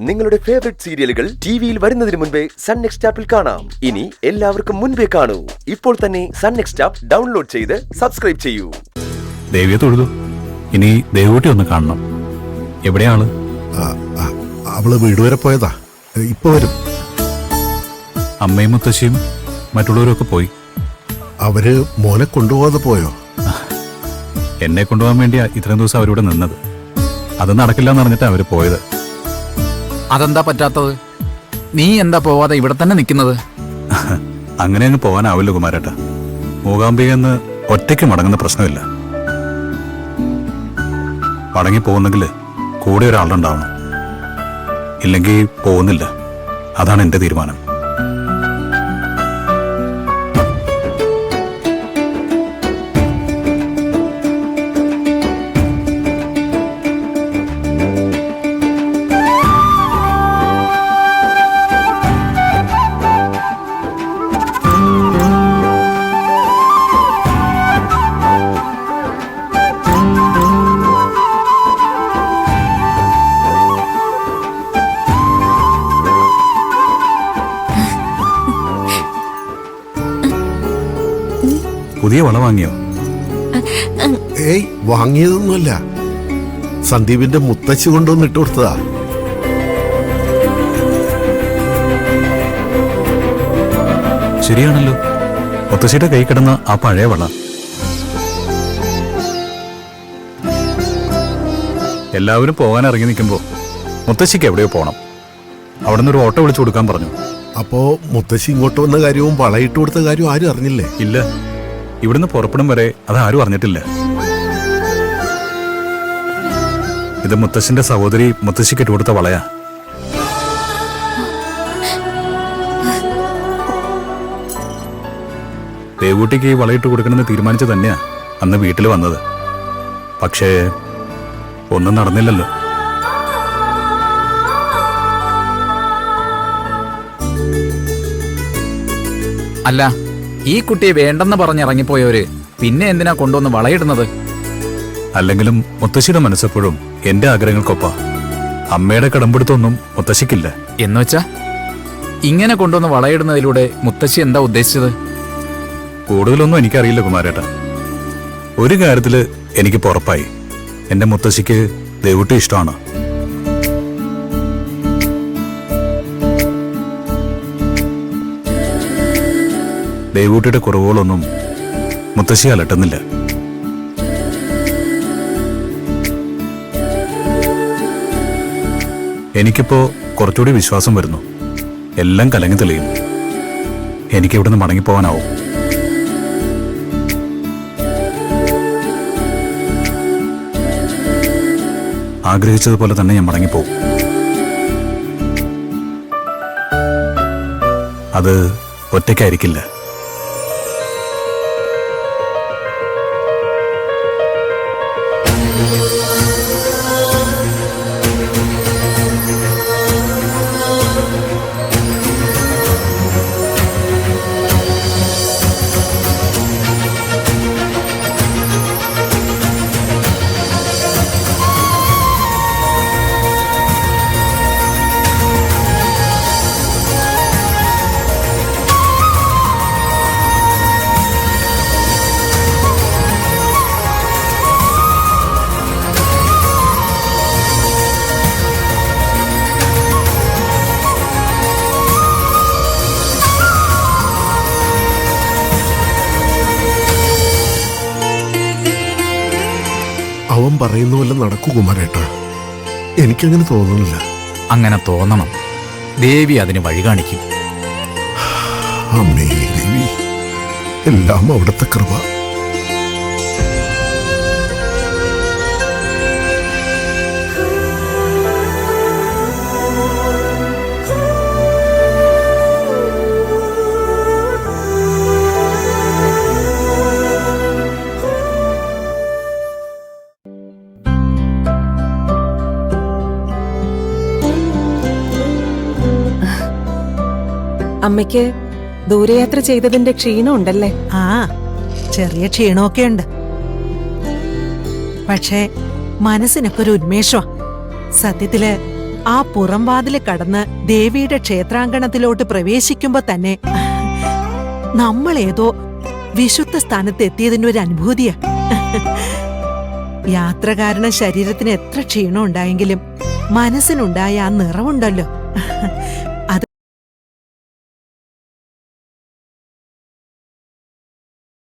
നിങ്ങളുടെ ഫേവറേറ്റ് സീരിയലുകൾ ടിവിയിൽ വരുന്നതിന് മുൻപേ സൺ നെക്സ്റ്റ് ആപ്പിൽ കാണാം. ഇനി എല്ലാവർക്കും മുൻപേ കാണൂ. ഇപ്പോൾ തന്നെ സൺ നെക്സ്റ്റ് ആപ്പ് ഡൗൺലോഡ് ചെയ്ത് സബ്സ്ക്രൈബ് ചെയ്യൂ. ദേവിയെ തൊഴുതു. ഇനി ദേവൂട്ടി ഒന്ന് കാണണം. എവിടെയാണ്? അവള് വീട് വരെ പോയതാ, ഇപ്പൊ വരും. അമ്മയും മുത്തശ്ശിയും മറ്റുള്ളവരൊക്കെ പോയി. അവര് മോനെ കൊണ്ടുപോകാതെ പോയോ? എന്നെ കൊണ്ടുപോകാൻ വേണ്ടിയാ ഇത്രയും ദിവസം അവരിവിടെ നിന്നത്. അത് നടക്കില്ല എന്ന് പറഞ്ഞിട്ടാ അവര് പോയത്. അതെന്താ പറ്റാത്തത്? നീ എന്താ പോവാതെ ഇവിടെ തന്നെ നിൽക്കുന്നത്? അങ്ങനെ അങ്ങ് പോകാനാവില്ല കുമാരേട്ട. മൂകാംബികന്ന് ഒറ്റയ്ക്ക് മടങ്ങുന്ന പ്രശ്നമില്ല. മടങ്ങി പോകുന്നെങ്കിൽ കൂടെ ഒരാളുണ്ടാവണം. ഇല്ലെങ്കിൽ പോകുന്നില്ല. അതാണ് എന്റെ തീരുമാനം. പുതിയ വള വാങ്ങിയോ? ഏയ്, വാങ്ങിയതൊന്നുമല്ല. സന്ദീപിന്റെ മുത്തശ്ശി കൊണ്ടുവന്ന് ഇട്ട് കൊടുത്തതാ. ശരിയാണല്ലോ, മുത്തശ്ശിയുടെ കൈ കിടന്ന ആ പഴയ വള. എല്ലാവരും പോകാൻ ഇറങ്ങി നിൽക്കുമ്പോ മുത്തശ്ശിക്ക് എവിടെയോ പോണം. അവിടെ നിന്ന് ഒരു ഓട്ടോ വിളിച്ചു കൊടുക്കാൻ പറഞ്ഞു. അപ്പോ മുത്തശ്ശി ഇങ്ങോട്ട് വന്ന കാര്യവും വളയിട്ട് കൊടുത്ത കാര്യവും ആരും അറിഞ്ഞില്ലേ? ഇല്ല, ഇവിടുന്ന് പുറപ്പെടും വരെ അതാരും അറിഞ്ഞിട്ടില്ല. ഇത് മുത്തശ്ശിന്റെ സഹോദരി മുത്തശ്ശിക്ക് ഇട്ടുകൊടുത്ത വളയാ. ദേവൂട്ടിക്ക് ഈ വളയിട്ട് കൊടുക്കണമെന്ന് തീരുമാനിച്ചു തന്നെയാ അന്ന് വീട്ടിൽ വന്നത്. പക്ഷേ ഒന്നും നടന്നില്ലല്ലോ. അല്ല, ഈ കുട്ടിയെ വേണ്ടെന്ന് പറഞ്ഞിറങ്ങിപ്പോയവര് പിന്നെ എന്തിനാ കൊണ്ടുവന്ന് വളയിടുന്നത്? അല്ലെങ്കിലും മുത്തശ്ശിയുടെ മനസ്സെപ്പോഴും എന്റെ ആഗ്രഹങ്ങൾക്കൊപ്പാ. അമ്മയുടെ കടമ്പെടുത്തൊന്നും മുത്തശ്ശിക്കില്ല. എന്നുവെച്ചാ ഇങ്ങനെ കൊണ്ടുവന്ന് വളയിടുന്നതിലൂടെ മുത്തശ്ശി എന്താ ഉദ്ദേശിച്ചത്? കൂടുതലൊന്നും എനിക്കറിയില്ല കുമാരേട്ട. ഒരു കാര്യത്തില് എനിക്ക് ഉറപ്പായി, എന്റെ മുത്തശ്ശിക്ക് ദേവൂട്ടി ഇഷ്ടമാണ്. ദേവൂട്ടിയുടെ കുറവുകളൊന്നും മുത്തശ്ശി അലട്ടുന്നില്ല. എനിക്കിപ്പോ കുറച്ചുകൂടി വിശ്വാസം വരുന്നു. എല്ലാം കലങ്ങി തെളിയും. എനിക്കിവിടുന്ന് മടങ്ങിപ്പോവാനാവും. ആഗ്രഹിച്ചതുപോലെ തന്നെ ഞാൻ മടങ്ങിപ്പോവും. അത് ഒറ്റയ്ക്കായിരിക്കില്ല. അവൻ പറയുന്ന പോലെ നടക്കൂ കുമാരേട്ട. എനിക്കങ്ങനെ തോന്നുന്നില്ല. അങ്ങനെ തോന്നണം. ദേവി അതിന് വഴി കാണിക്കും. അമ്മേ ദേവി, എല്ലാം അവിടുത്തെ കൃപ. അമ്മയ്ക്ക് ദൂരയാത്ര ചെയ്തതിന്റെ ക്ഷീണം ഉണ്ടല്ലേ? ആ, ചെറിയ ക്ഷീണമൊക്കെ ഉണ്ട്. പക്ഷേ മനസ്സിനൊക്കെ ഒരു ഉന്മേഷമാ. സത്യത്തില് ആ പുറംവാതില് കടന്ന് ദേവിയുടെ ക്ഷേത്രാങ്കണത്തിലോട്ട് പ്രവേശിക്കുമ്പോ തന്നെ നമ്മളേതോ വിശുദ്ധ സ്ഥാനത്ത് എത്തിയതിന്റെ ഒരു അനുഭൂതിയാ. യാത്ര കാരണം ശരീരത്തിന് എത്ര ക്ഷീണം ഉണ്ടായെങ്കിലും മനസ്സിനുണ്ടായ ആ നിറവുണ്ടല്ലോ,